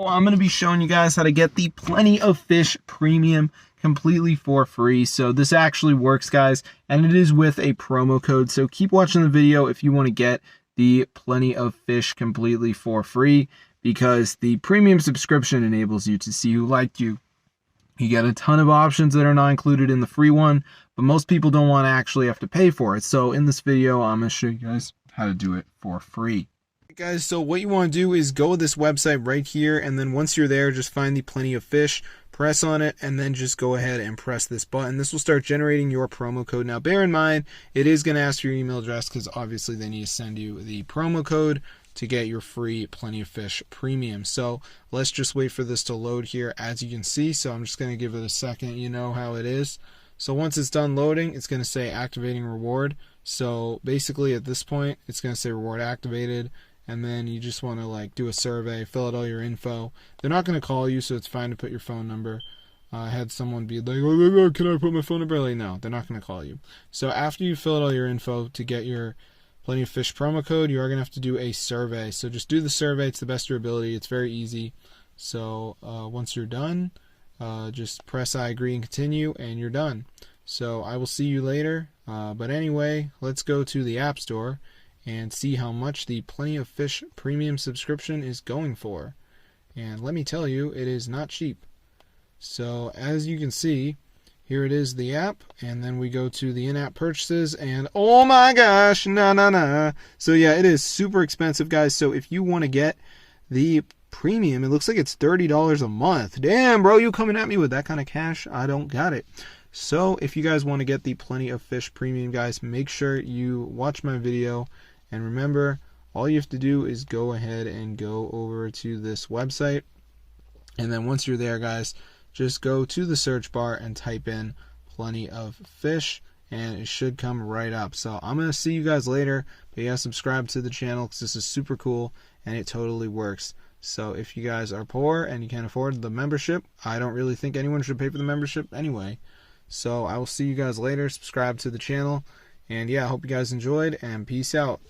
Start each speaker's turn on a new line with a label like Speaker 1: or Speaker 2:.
Speaker 1: So I'm going to be showing you guys how to get the Plenty of Fish Premium completely for free. So this actually works, guys, and it is with a promo code. So keep watching the video if you want to get the Plenty of Fish completely for free, because the premium subscription enables you to see who liked you. You get a ton of options that are not included in the free one, but most people don't want to actually have to pay for it. So in this video, I'm going to show you guys how to do it for free. Guys, so what you want to do is go to this website right here, and then once you're there, just find the Plenty of Fish, press on it, and then just go ahead and press this button. This will start generating your promo code. Now bear in mind, it is going to ask for your email address because obviously they need to send you the promo code to get your free Plenty of Fish Premium. So let's just wait for this to load here, as you can see. So I'm just going to give it a second. You know how it is. So once it's done loading, it's going to say activating reward. So basically at this point, it's going to say reward activated. And then you just want to do a survey, fill out all your info. They're not going to call you, so it's fine to put your phone number. I had someone be like, oh, can I put my phone number? No, they're not going to call you. So after you fill out all your info to get your Plenty of Fish promo code, you are going to have to do a survey. So just do the survey. It's the best of your ability. It's very easy. So once you're done, just press I agree and continue, and you're done. So I will see you later. But anyway, let's go to the App Store and see how much the Plenty of Fish Premium subscription is going for. And let me tell you, it is not cheap. So as you can see, here it is, the app, and then we go to the in-app purchases, and oh my gosh, nah. So yeah, it is super expensive, guys. So if you want to get the premium, it looks like it's $30 a month. Damn, bro, you coming at me with that kind of cash? I don't got it. So if you guys want to get the Plenty of Fish Premium, guys, make sure you watch my video. And remember, all you have to do is go ahead and go over to this website. And then once you're there, guys, just go to the search bar and type in Plenty of Fish, and it should come right up. So I'm going to see you guys later. But yeah, subscribe to the channel because this is super cool and it totally works. So if you guys are poor and you can't afford the membership, I don't really think anyone should pay for the membership anyway. So I will see you guys later. Subscribe to the channel. And yeah, I hope you guys enjoyed, and peace out.